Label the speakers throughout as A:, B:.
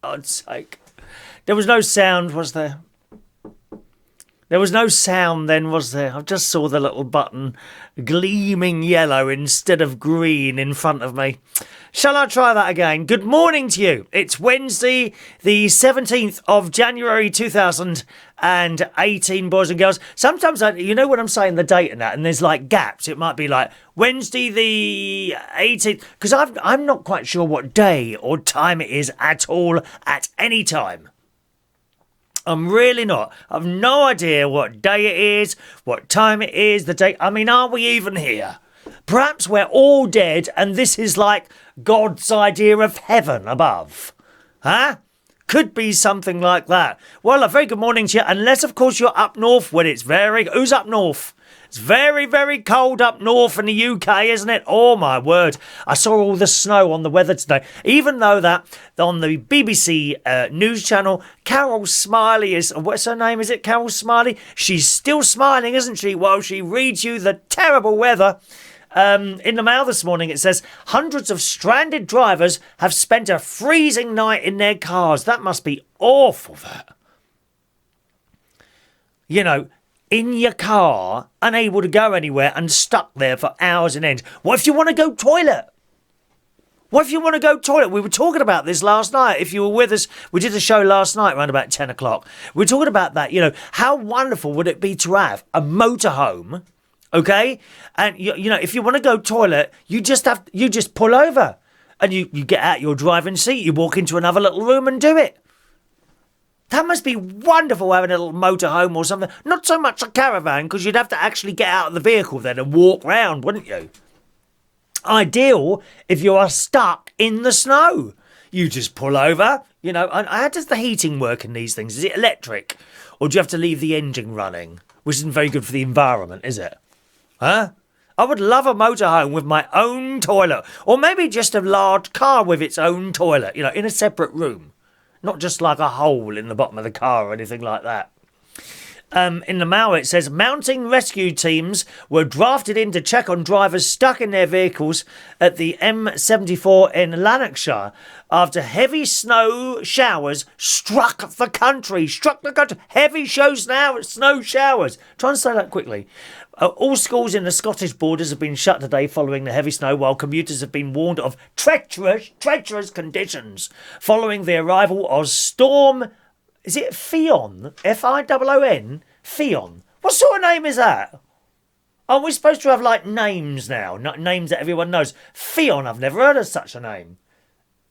A: God's sake. There was no sound, was there? There was no sound then, was there? I just saw the little button gleaming yellow instead of green in front of me. Shall I try that again? Good morning to you. It's Wednesday, the 17th of January 2018, boys and girls. Sometimes, you know when I'm saying the date and that, and there's like gaps. It might be like Wednesday the 18th, because I'm not quite sure what day or time it is at all at any time. I'm really not. I've no idea what day it is, what time it is, the date. I mean, are we even here? Perhaps we're all dead and this is like God's idea of heaven above. Huh? Could be something like that. Well, a very good morning to you, unless, of course, you're up north when it's very... Who's up north? It's very, very cold up north in the UK, isn't it? Oh, my word. I saw all the snow on the weather today. Even though that on the BBC news channel, Carol Smiley is... What's her name? Is it Carol Smiley? She's still smiling, isn't she? While she reads you the terrible weather. In the Mail this morning, it says, hundreds of stranded drivers have spent a freezing night in their cars. That must be awful, that. You know... in your car, unable to go anywhere and stuck there for hours and ends. What if you want to go toilet? What if you want to go toilet? We were talking about this last night. If you were with us, we did a show last night around about 10 o'clock. We were talking about that, you know, how wonderful would it be to have a motorhome, okay? And, you know, if you want to go toilet, you just pull over and you get out your driving seat, you walk into another little room and do it. That must be wonderful having a little motorhome or something. Not so much a caravan, because you'd have to actually get out of the vehicle then and walk round, wouldn't you? Ideal if you are stuck in the snow. You just pull over, you know. And how does the heating work in these things? Is it electric? Or do you have to leave the engine running? Which isn't very good for the environment, is it? Huh? I would love a motorhome with my own toilet. Or maybe just a large car with its own toilet, you know, in a separate room. Not just like a hole in the bottom of the car or anything like that. In the Mail, it says, mounting rescue teams were drafted in to check on drivers stuck in their vehicles at the M74 in Lanarkshire after heavy snow showers struck the country. Heavy snow showers. Try and say that quickly. All schools in the Scottish borders have been shut today following the heavy snow, while commuters have been warned of treacherous conditions following the arrival of Storm... Is it Fion? Fion? Fion. What sort of name is that? Aren't we supposed to have, like, names now? Not names that everyone knows. Fion, I've never heard of such a name.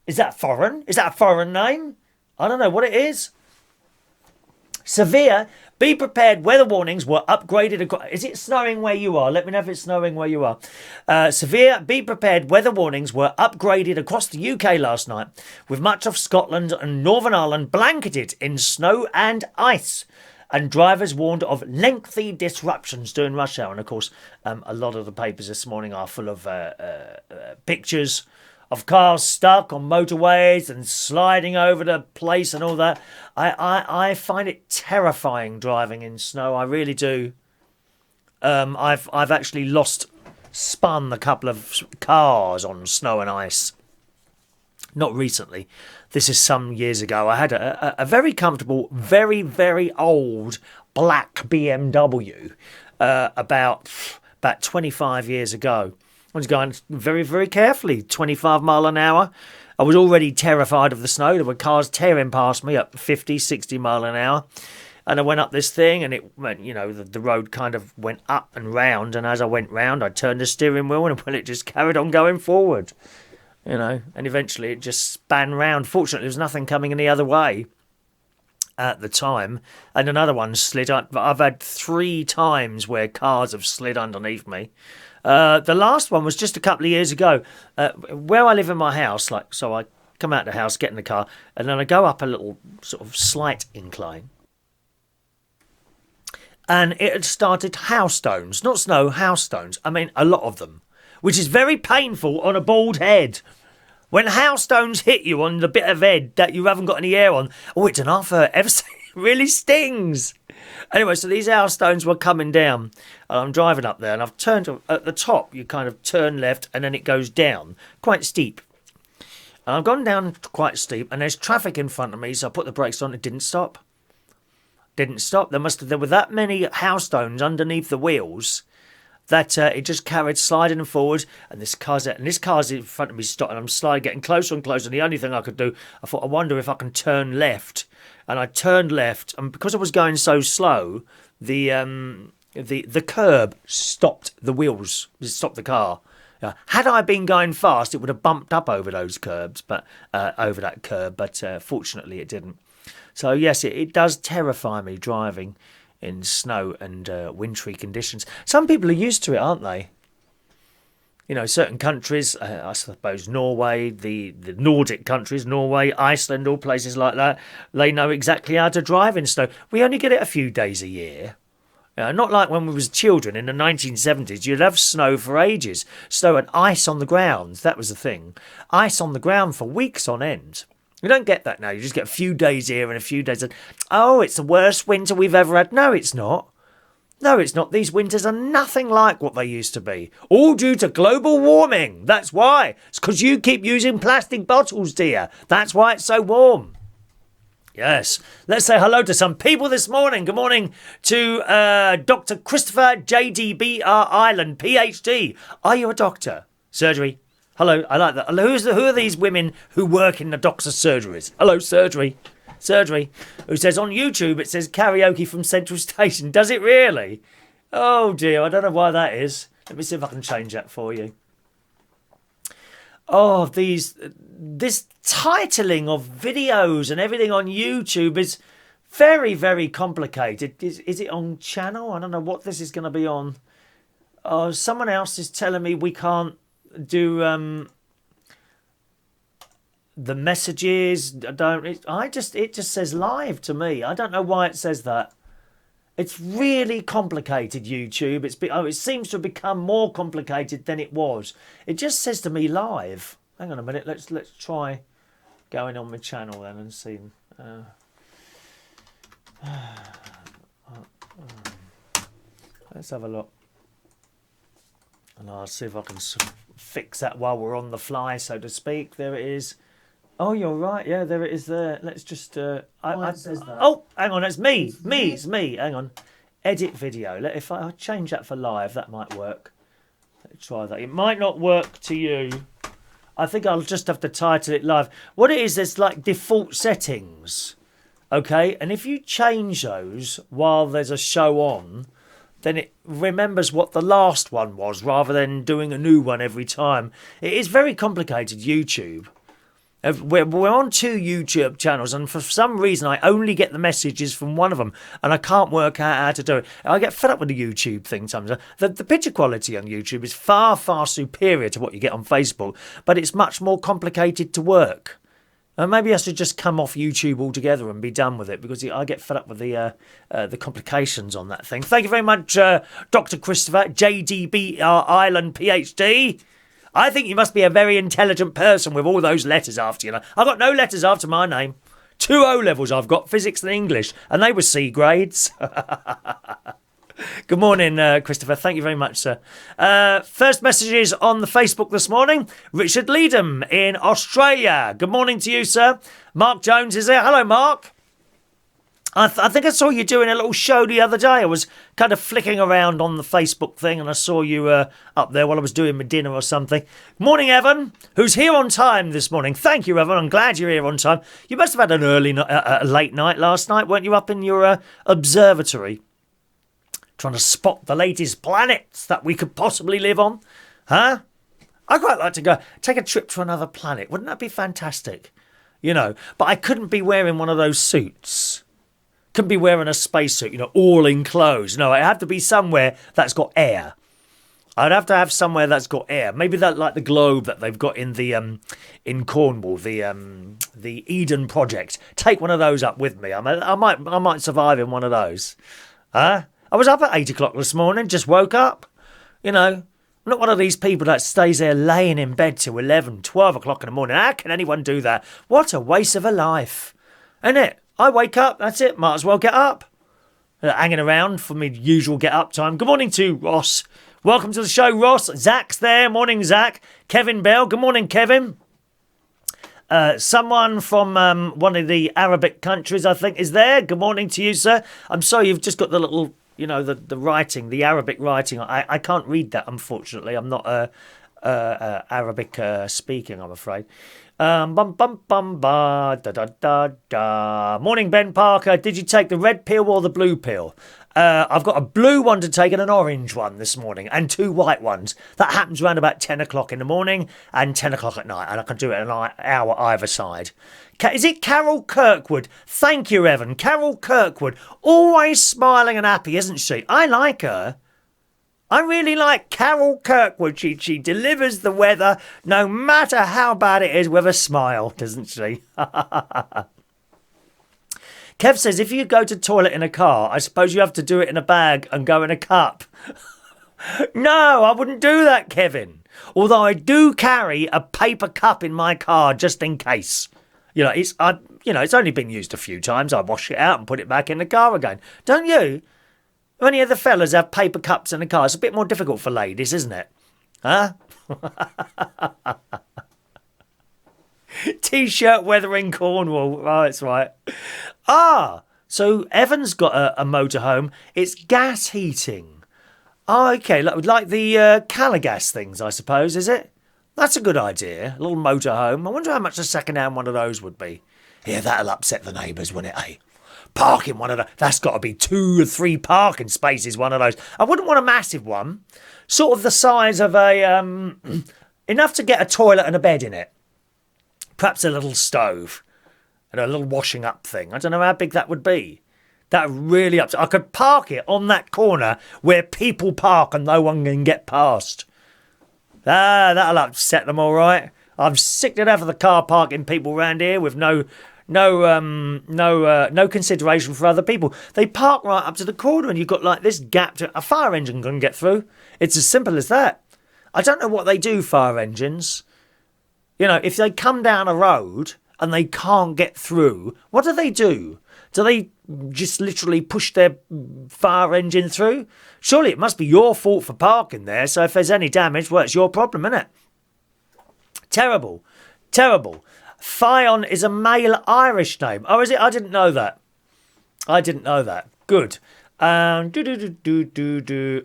A: Is that foreign? Is that a foreign name? I don't know what it is. Severe... Be prepared, weather warnings were upgraded. Is it snowing where you are? Let me know if it's snowing where you are. Severe, be prepared, weather warnings were upgraded across the UK last night, with much of Scotland and Northern Ireland blanketed in snow and ice. And drivers warned of lengthy disruptions during rush hour. And of course, a lot of the papers this morning are full of pictures of cars stuck on motorways and sliding over the place and all that. I find it terrifying driving in snow. I really do. I've actually spun a couple of cars on snow and ice. Not recently. This is some years ago. I had a very comfortable, very, very old black BMW about 25 years ago. I was going very, very carefully, 25 mile an hour. I was already terrified of the snow. There were cars tearing past me up 50, 60 mile an hour. And I went up this thing and it went, you know, the road kind of went up and round. And as I went round, I turned the steering wheel and well, it just carried on going forward, you know. And eventually it just span round. Fortunately, there was nothing coming in the other way at the time. And another one slid. I've had 3 times where cars have slid underneath me. The last one was just a couple of years ago, where I live in my house. So I come out of the house, get in the car, and then I go up a little sort of slight incline. And it had started hailstones, not snow, hailstones. I mean, a lot of them, which is very painful on a bald head. When hailstones hit you on the bit of head that you haven't got any hair on, oh, it's an offer. It really stings. Anyway, so these hailstones were coming down, and I'm driving up there, and I've turned at the top. You kind of turn left, and then it goes down, quite steep. And I've gone down quite steep, and there's traffic in front of me, so I put the brakes on. It didn't stop. Didn't stop. There were that many house stones underneath the wheels that it just carried sliding forward, and this car's in front of me stopped, and I'm sliding, getting closer and closer. And the only thing I could do, I thought, I wonder if I can turn left. And I turned left, and because I was going so slow, the curb stopped the wheels, stopped the car. Had I been going fast, it would have bumped up over those curbs, but over that curb. But fortunately, it didn't. So yes, it does terrify me driving in snow and wintry conditions. Some people are used to it, aren't they? You know, certain countries, I suppose Norway, the Nordic countries, Norway, Iceland, all places like that, they know exactly how to drive in snow. We only get it a few days a year. Not like when we was children in the 1970s. You'd have snow for ages. Snow and ice on the ground. That was the thing. Ice on the ground for weeks on end. You don't get that now. You just get a few days here and a few days. Oh, it's the worst winter we've ever had. No, it's not. No, it's not. These winters are nothing like what they used to be. All due to global warming. That's why. It's because you keep using plastic bottles, dear. That's why it's so warm. Yes. Let's say hello to some people this morning. Good morning to Dr. Christopher JDBR Ireland, PhD. Are you a doctor? Surgery. Hello, I like that. Who are these women who work in the doctor's surgeries? Hello, surgery. Who says on YouTube it says karaoke from Central Station. Does it really? Oh dear, I don't know why that is. Let me see if I can change that for you. Oh, this titling of videos and everything on YouTube is very, very complicated. Is it on channel? I don't know what this is going to be on. Oh, someone else is telling me we can't do the messages. It just says live to me. I don't know why it says that. It's really complicated, YouTube. It seems to have become more complicated than it was. It just says to me live. Hang on a minute. Let's try going on my channel then and see. Let's have a look. And I'll see if I can fix that while we're on the fly, so to speak. There it is. Oh, you're right. Yeah, there it is there. Let's just... it says that. Oh, hang on. It's me. It's me. Hang on. Edit video. If I change that for live, that might work. Let's try that. It might not work to you. I think I'll just have to title it live. What it is, there's like default settings. Okay? And if you change those while there's a show on, then it remembers what the last one was rather than doing a new one every time. It is very complicated, YouTube. We're on 2 YouTube channels, and for some reason I only get the messages from one of them, and I can't work out how to do it. I get fed up with the YouTube thing sometimes. The picture quality on YouTube is far, far superior to what you get on Facebook, but it's much more complicated to work. Maybe I should just come off YouTube altogether and be done with it, because I get fed up with the complications on that thing. Thank you very much, Dr. Christopher, JDBR Ireland, PhD. I think you must be a very intelligent person with all those letters after you. I've got no letters after my name. 2 O-levels I've got, physics and English, and they were C grades. Good morning, Christopher. Thank you very much, sir. First messages on the Facebook this morning. Richard Leedham in Australia. Good morning to you, sir. Mark Jones is there. Hello, Mark. I think I saw you doing a little show the other day. I was kind of flicking around on the Facebook thing, and I saw you up there while I was doing my dinner or something. Morning, Evan, who's here on time this morning. Thank you, Evan. I'm glad you're here on time. You must have had an late night last night, weren't you, up in your observatory? Trying to spot the latest planets that we could possibly live on. Huh? I'd quite like to go take a trip to another planet. Wouldn't that be fantastic? You know, but I couldn't be wearing one of those suits. Couldn't be wearing a spacesuit, all enclosed. No, it'd have to be somewhere that's got air. I'd have to have somewhere that's got air. Maybe that like the globe that they've got in the in Cornwall, the Eden Project. Take one of those up with me. I might survive in one of those. Huh? I was up at 8 o'clock this morning. Just woke up. I'm not one of these people that stays there laying in bed till 11, 12 o'clock in the morning. How can anyone do that? What a waste of a life, isn't it? I wake up, that's it, might as well get up. Hanging around for my usual get up time. Good morning to Ross. Welcome to the show, Ross. Zach's there. Morning, Zach. Kevin Bell. Good morning, Kevin. Someone from one of the Arabic countries, I think, is there. Good morning to you, sir. I'm sorry, you've just got the little, the writing, the Arabic writing. I can't read that, unfortunately. I'm not Arabic speaking, I'm afraid. Bum bum bum ba da da da da. Morning, Ben Parker. Did you take the red pill or the blue pill? I've got a blue one to take and an orange one this morning, and 2 white ones. That happens around about 10 o'clock in the morning and 10 o'clock at night, and I can do it an hour either side. Is it Carol Kirkwood? Thank you, Evan. Carol Kirkwood. Always smiling and happy, isn't she? I like her. I really like Carol Kirkwood. She delivers the weather, no matter how bad it is, with a smile, doesn't she? Kev says, if you go to toilet in a car, I suppose you have to do it in a bag and go in a cup. No, I wouldn't do that, Kevin. Although I do carry a paper cup in my car just in case. It's only been used a few times. I wash it out and put it back in the car again. Don't you? Any of the fellas have paper cups in the car? It's a bit more difficult for ladies, isn't it? Huh? T-shirt weather in Cornwall. Oh, that's right. So Evan's got a motorhome. It's gas heating. Oh, okay. Like the Calagas things, I suppose, is it? That's a good idea. A little motorhome. I wonder how much a second-hand one of those would be. Yeah, that'll upset the neighbours, wouldn't it, eh? Parking one of those. That's got to be 2 or 3 parking spaces, one of those. I wouldn't want a massive one. Sort of the size of a... enough to get a toilet and a bed in it. Perhaps a little stove. And a little washing up thing. I don't know how big that would be. That really upset. I could park it on that corner where people park and no one can get past. That'll upset them all right. I'm sick to death of the car parking people around here with no consideration for other people. They park right up to the corner and you've got like this gap to a fire engine couldn't get through. It's as simple as that. I don't know what they do, fire engines. If they come down a road and they can't get through, what do? Do they just literally push their fire engine through? Surely it must be your fault for parking there, so if there's any damage, well, it's your problem, isn't it? Terrible. Fion is a male Irish name. Oh, is it? I didn't know that. Good. Oh,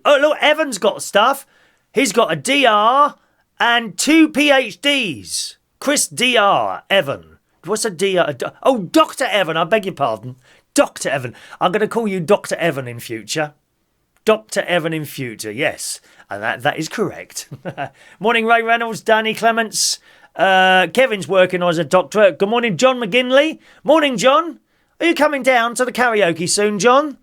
A: look, Evan's got stuff. He's got a DR and 2 PhDs. Chris DR, Evan. What's a DR? Oh, Dr. Evan, I beg your pardon. Dr. Evan. I'm going to call you Dr. Evan in future. Dr. Evan in future, yes. And that is correct. Morning, Ray Reynolds, Danny Clements. Kevin's working as a doctor. Good morning, John McGinley. Morning, John. Are you coming down to the karaoke soon, John?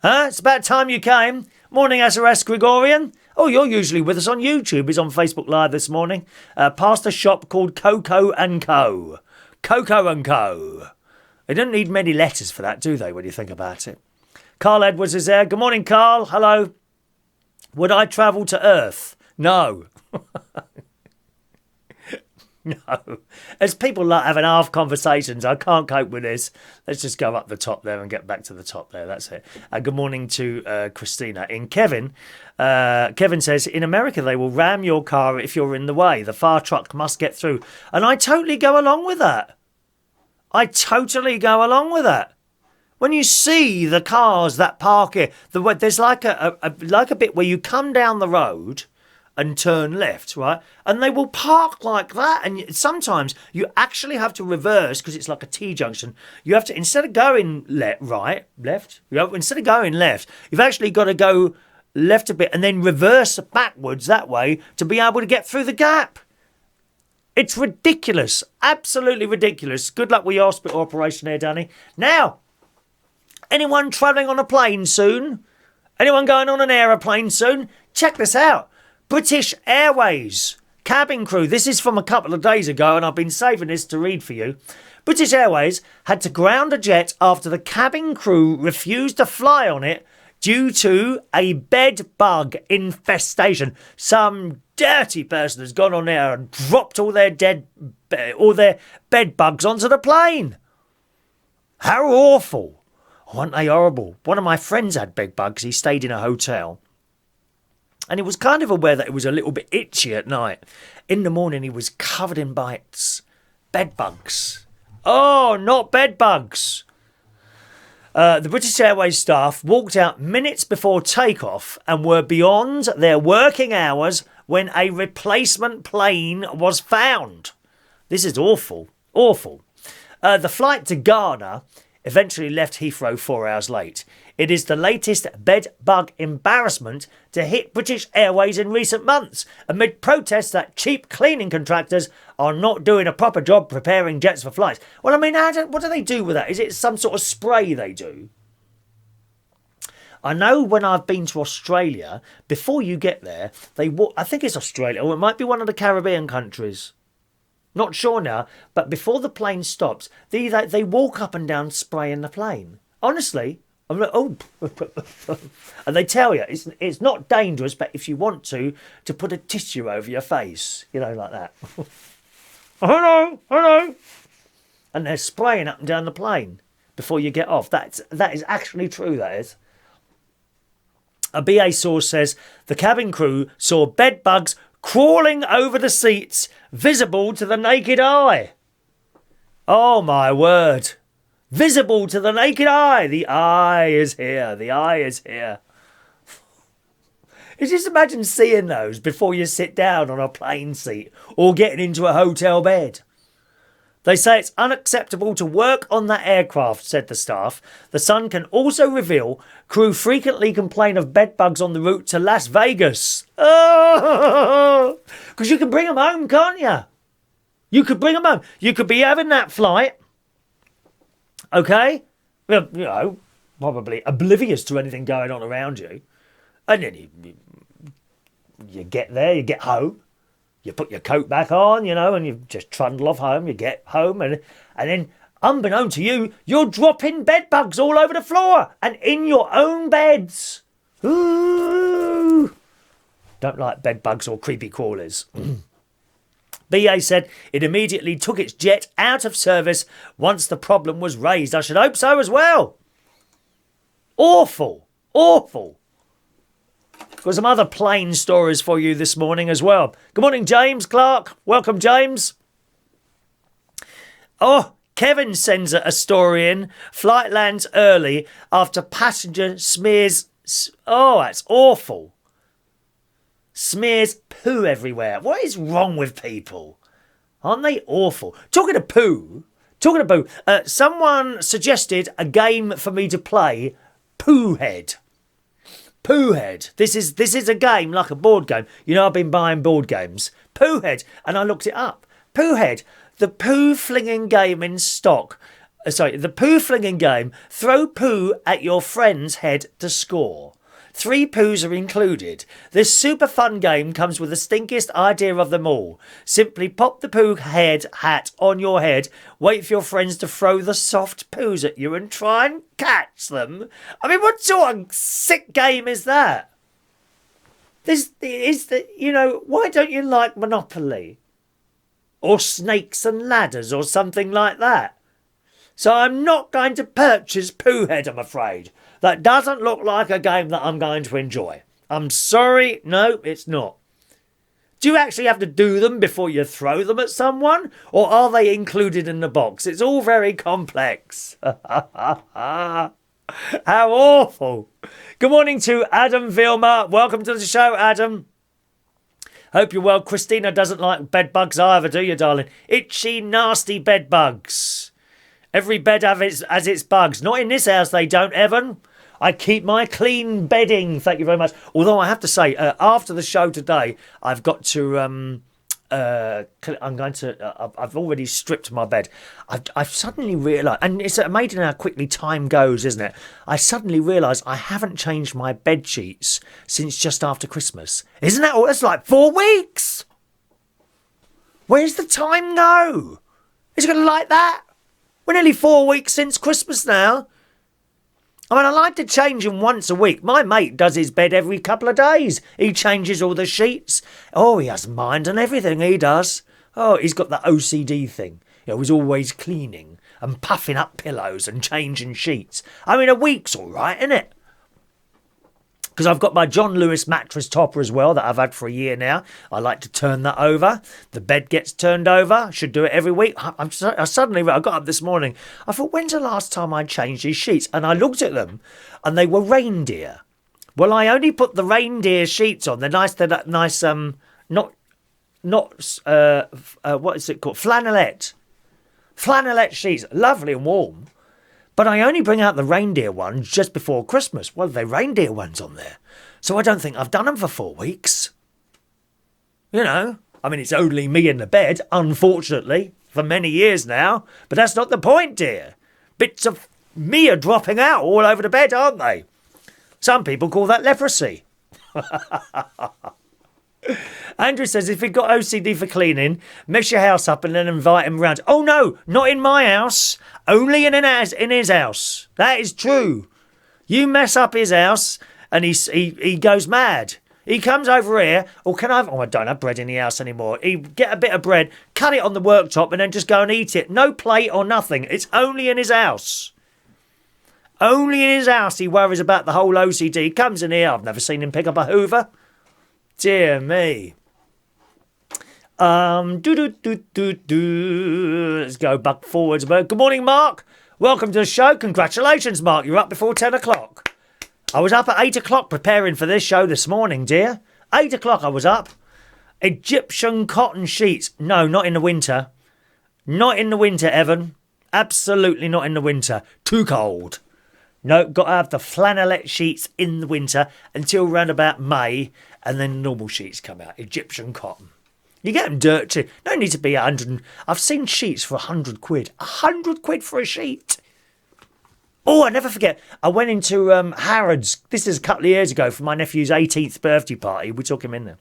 A: Huh? It's about time you came. Morning, SRS Gregorian. Oh, you're usually with us on YouTube. He's on Facebook Live this morning. Past a shop called Coco & Co. Coco & Co. They don't need many letters for that, do they, when you think about it? Carl Edwards is there. Good morning, Carl. Hello. Would I travel to Earth? No. No. As people like having half conversations, I can't cope with this. Let's just go up the top there and get back to the top there. That's it. Good morning to Christina. Kevin says, in America, they will ram your car if you're in the way. The fire truck must get through. And I totally go along with that. When you see the cars that park here, there's like a bit where you come down the road and turn left, right? And they will park like that. And sometimes you actually have to reverse because it's like a T-junction. You have to, instead of going left, you've actually got to go left a bit and then reverse backwards that way to be able to get through the gap. It's ridiculous. Absolutely ridiculous. Good luck with your hospital operation there, Danny. Now, anyone travelling on a plane soon? Anyone going on an aeroplane soon? Check this out. British Airways cabin crew. This is from a couple of days ago, and I've been saving this to read for you. British Airways had to ground a jet after the cabin crew refused to fly on it due to a bed bug infestation. Some dirty person has gone on there and dropped all their bed bugs onto the plane. How awful. Aren't they horrible? One of my friends had bed bugs. He stayed in a hotel. And he was kind of aware that it was a little bit itchy at night. In the morning, he was covered in bites. Bedbugs. Oh, not bedbugs. The British Airways staff walked out minutes before takeoff and were beyond their working hours when a replacement plane was found. This is awful. Awful. The flight to Ghana eventually left Heathrow 4 hours late. It is the latest bed-bug embarrassment to hit British Airways in recent months, amid protests that cheap cleaning contractors are not doing a proper job preparing jets for flights. Well, I mean, what do they do with that? Is it some sort of spray they do? I know when I've been to Australia, before you get there, I think it's Australia, or it might be one of the Caribbean countries. Not sure now, but before the plane stops, they walk up and down spraying the plane. Honestly, I'm like, oh, and they tell you it's not dangerous, but if you want to put a tissue over your face, like that. Hello. And they're spraying up and down the plane before you get off. That is actually true, that is. A BA source says the cabin crew saw bed bugs crawling over the seats, visible to the naked eye. Oh, my word. Visible to the naked eye. The eye is here. The eye is here. You just imagine seeing those before you sit down on a plane seat or getting into a hotel bed. They say it's unacceptable to work on that aircraft, said the staff. The Sun can also reveal crew frequently complain of bed bugs on the route to Las Vegas. Oh, because you can bring them home, can't you? You could bring them home. You could be having that flight. Okay? Well, probably oblivious to anything going on around you. And then you get there, you get home. You put your coat back on, and you just trundle off home. You get home and then, unbeknown to you, you're dropping bed bugs all over the floor and in your own beds. Ooh. Don't like bed bugs or creepy crawlers. BA said it immediately took its jet out of service once the problem was raised. I should hope so as well. Awful. Awful. Got some other plane stories for you this morning as well. Good morning, James Clark. Welcome, James. Oh, Kevin sends a story in. Flight lands early after passenger smears... Oh, that's awful. Smears poo everywhere. What is wrong with people? Aren't they awful? Talking of poo, someone suggested a game for me to play, Poo Head. Poo Head. This is a game, like a board game. I've been buying board games. Poo Head. And I looked it up. Poo Head. The poo flinging game in stock. The poo flinging game. Throw poo at your friend's head to score. 3 poos are included. This super fun game comes with the stinkiest idea of them all. Simply pop the poo head hat on your head, wait for your friends to throw the soft poos at you and try and catch them. I mean, what sort of sick game is that? Why don't you like Monopoly? Or Snakes and Ladders or something like that? So I'm not going to purchase Poo Head, I'm afraid. That doesn't look like a game that I'm going to enjoy. I'm sorry, no, it's not. Do you actually have to do them before you throw them at someone? Or are they included in the box? It's all very complex. How awful. Good morning to Adam Vilma. Welcome to the show, Adam. Hope you're well. Christina doesn't like bed bugs either, do you, darling? Itchy, nasty bed bugs. Every bed has its bugs. Not in this house, they don't, Evan. I keep my clean bedding. Thank you very much. Although I have to say, after the show today, I've got to... I've already stripped my bed. I've suddenly realised, and it's amazing how quickly time goes, isn't it? I suddenly realised I haven't changed my bed sheets since just after Christmas. Isn't that all? That's like 4 weeks. Where's the time go? Is it going to like that? We're nearly 4 weeks since Christmas now. I mean, I like to change them once a week. My mate does his bed every couple of days. He changes all the sheets. Oh, he has mind and everything, he does. Oh, he's got that OCD thing. He's always cleaning and puffing up pillows and changing sheets. I mean, a week's all right, isn't it? Because I've got my John Lewis mattress topper as well that I've had for a year now. I like to turn that over. The bed gets turned over. I should do it every week. I got up this morning. I thought, when's the last time I changed these sheets? And I looked at them and they were reindeer. Well, I only put the reindeer sheets on. They're nice, not what is it called? Flannelette sheets. Lovely and warm. But I only bring out the reindeer ones just before Christmas. Well, they're reindeer ones on there. So I don't think I've done them for 4 weeks. You know, I mean, it's only me in the bed, unfortunately, for many years now. But that's not the point, dear. Bits of me are dropping out all over the bed, aren't they? Some people call that leprosy. Andrew says, if you've got OCD for cleaning, mess your house up and then invite him round. Oh no, not in my house. Only in his house. That is true. You mess up his house and he goes mad. He comes over here, or can I have... Oh, I don't have bread in the house anymore. He get a bit of bread, cut it on the worktop and then just go and eat it. No plate or nothing. It's only in his house. Only in his house he worries about the whole OCD. He comes in here. I've never seen him pick up a Hoover. Dear me. Let's go back forwards. Good morning, Mark. Welcome to the show. Congratulations, Mark. You're up before 10 o'clock. I was up at 8 o'clock preparing for this show this morning, dear. 8 o'clock I was up. Egyptian cotton sheets. No, not in the winter. Not in the winter, Evan. Absolutely not in the winter. Too cold. No, got to have the flannelette sheets in the winter until around about May, and then normal sheets come out. Egyptian cotton. You get them dirty. No need to be 100. I've seen sheets for 100 quid. 100 quid for a sheet. Oh, I never forget. I went into Harrods. This is a couple of years ago for my nephew's 18th birthday party. We took him in there.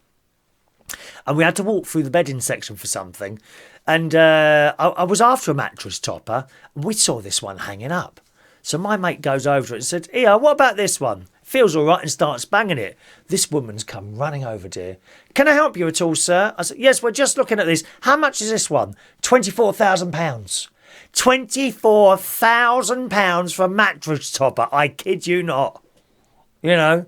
A: And we had to walk through the bedding section for something. And I was after a mattress topper. And we saw this one hanging up. So my mate goes over to it and said, "Here, what about this one? Feels all right," and starts banging it. This woman's come running over, dear. "Can I help you at all, sir?" I said, "Yes, we're just looking at this. How much is this one?" £24,000. £24,000 for a mattress topper. I kid you not. You know,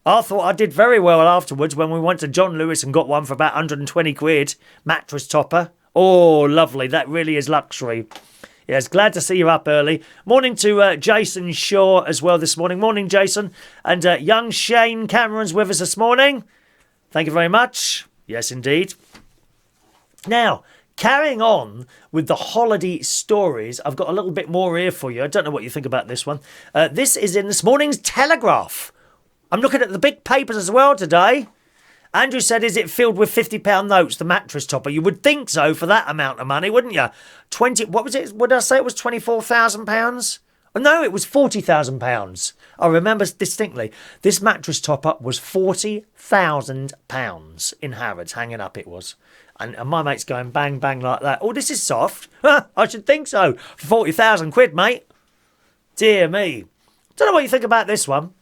A: I thought I did very well afterwards when we went to John Lewis and got one for about 120 quid. Mattress topper. Oh, lovely. That really is luxury. Yes, glad to see you up early. Morning to Jason Shaw as well this morning. Morning, Jason. And young Shane Cameron's with us this morning. Thank you very much. Yes, indeed. Now, carrying on with the holiday stories, I've got a little bit more here for you. I don't know what you think about this one. This is in this morning's Telegraph. I'm looking at the big papers as well today. Andrew said, is it filled with £50 notes, the mattress topper? You would think so for that amount of money, wouldn't you? What was it? What did I say? It was £24,000? Oh, no, it was £40,000. I remember distinctly. This mattress topper was £40,000 in Harrods, hanging up it was. And my mate's going bang, bang like that. Oh, this is soft. I should think so. For 40,000 quid, mate. Dear me. Don't know what you think about this one.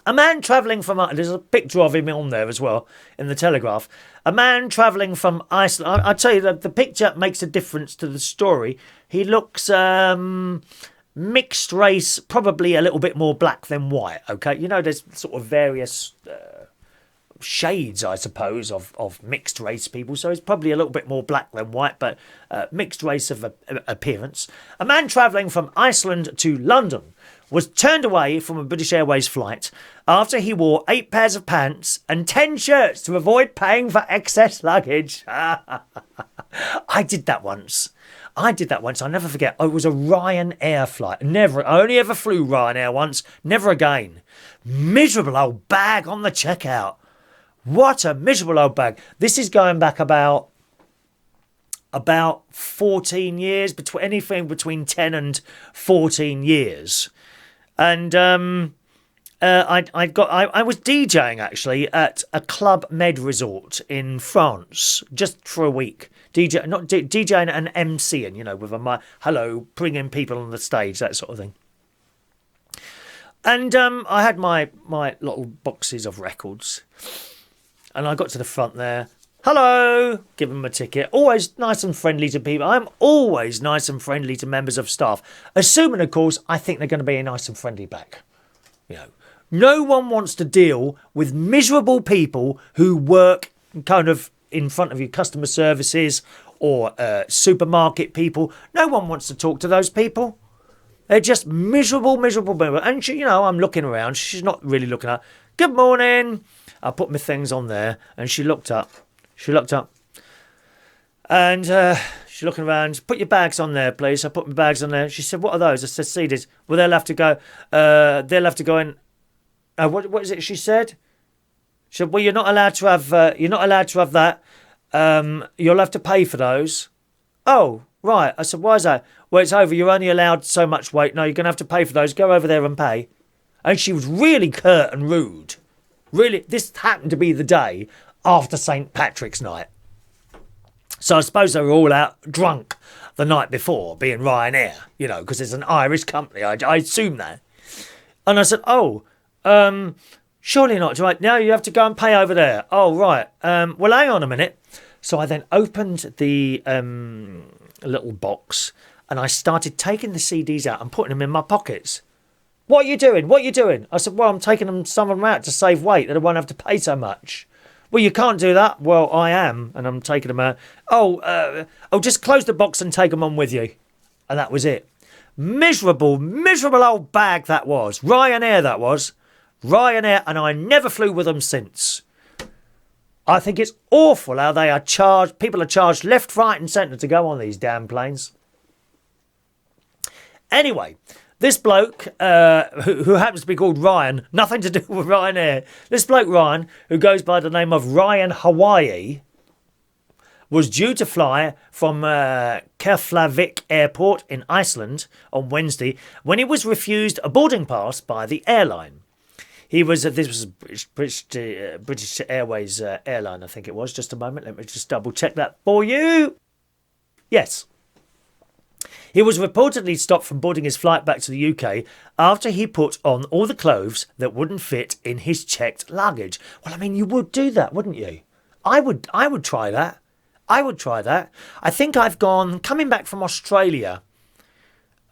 A: A man travelling from... There's a picture of him on there as well, in the Telegraph. A man travelling from Iceland... I tell you, the picture makes a difference to the story. He looks mixed race, probably a little bit more black than white, okay? You know, there's sort of various shades, I suppose, of mixed race people. So he's probably a little bit more black than white, but mixed race of appearance. A man travelling from Iceland to London was turned away from a British Airways flight after he wore 8 pairs of pants and 10 shirts to avoid paying for excess luggage. I did that once. I never forget. It was a Ryanair flight. I only ever flew Ryanair once. Never again. Miserable old bag on the checkout. What a miserable old bag. This is going back about 14 years, anything between 10 and 14 years. And I was DJing actually at a Club Med resort in France just for a week. DJing and MCing, you know, with a hello, bringing people on the stage, that sort of thing. And I had my little boxes of records, and I got to the front there. Hello, give them a ticket. Always nice and friendly to people. I'm always nice and friendly to members of staff. Assuming, of course, I think they're going to be nice and friendly back. You know, No one wants to deal with miserable people who work kind of in front of your customer services or supermarket people. No one wants to talk to those people. They're just miserable people. And she, I'm looking around. She's not really looking up. Good morning. I put my things on there, and she looked up. And she's looking around. Put your bags on there, please. I put my bags on there. She said, "What are those?" I said, "CDs." Well, they'll have to go. They'll have to go in. What is it? She said. She said, "Well, you're not allowed to have. You're not allowed to have that. You'll have to pay for those." Oh, right. I said, "Why is that?" "Well, it's over. You're only allowed so much weight. No, you're going to have to pay for those. Go over there and pay." And she was really curt and rude. Really, this happened to be the day after St. Patrick's night. So I suppose they were all out drunk the night before, being Ryanair, because it's an Irish company. I assume that. And I said, "Oh, surely not. Right, now you have to go and pay over there." "Oh, right. Well, hang on a minute." So I then opened the little box and I started taking the CDs out and putting them in my pockets. What are you doing? I said, "Well, I'm taking some of them out to save weight, that I won't have to pay so much." "Well, you can't do that." "Well, I am, and I'm taking them out." Oh, just close the box and take them on with you." And that was it. Miserable old bag that was. Ryanair, that was. Ryanair, and I never flew with them since. I think it's awful how they are charged. People are charged left, right and centre to go on these damn planes. Anyway, this bloke, who happens to be called Ryan, nothing to do with Ryanair. This bloke, Ryan, who goes by the name of Ryan Hawaii, was due to fly from Keflavik Airport in Iceland on Wednesday when he was refused a boarding pass by the airline. This was British Airways airline, I think it was. Just a moment, let me just double check that for you. Yes. He was reportedly stopped from boarding his flight back to the UK after he put on all the clothes that wouldn't fit in his checked luggage. Well, I mean, you would do that, wouldn't you? I would try that. I think I've coming back from Australia.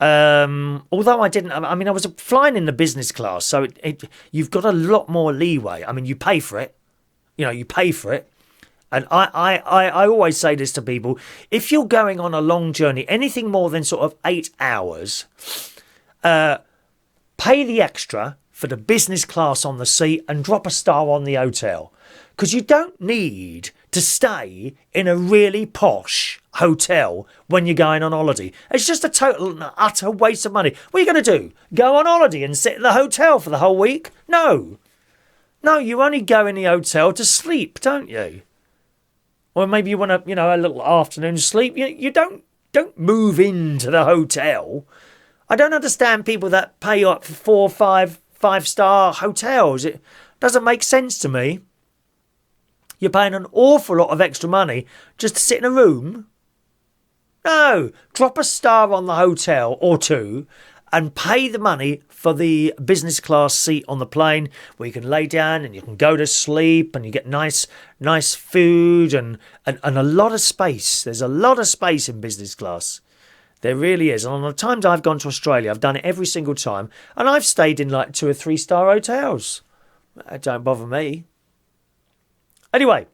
A: Although I didn't, I was flying in the business class, so you've got a lot more leeway. I mean, you pay for it. You pay for it. And I always say this to people: if you're going on a long journey, anything more than sort of 8 hours, pay the extra for the business class on the seat and drop a star on the hotel. Because you don't need to stay in a really posh hotel when you're going on holiday. It's just a total and utter waste of money. What are you going to do? Go on holiday and sit in the hotel for the whole week? No, you only go in the hotel to sleep, don't you? Or maybe you want a little afternoon sleep. You don't move into the hotel. I don't understand people that pay up for 4 or 5-star hotels. It doesn't make sense to me. You're paying an awful lot of extra money just to sit in a room. No, drop a star on the hotel or two and pay the money for the business class seat on the plane where you can lay down and you can go to sleep and you get nice food and a lot of space. There's a lot of space in business class. There really is. And on the times I've gone to Australia, I've done it every single time. And I've stayed in like 2 or 3-star hotels. That don't bother me. Anyway,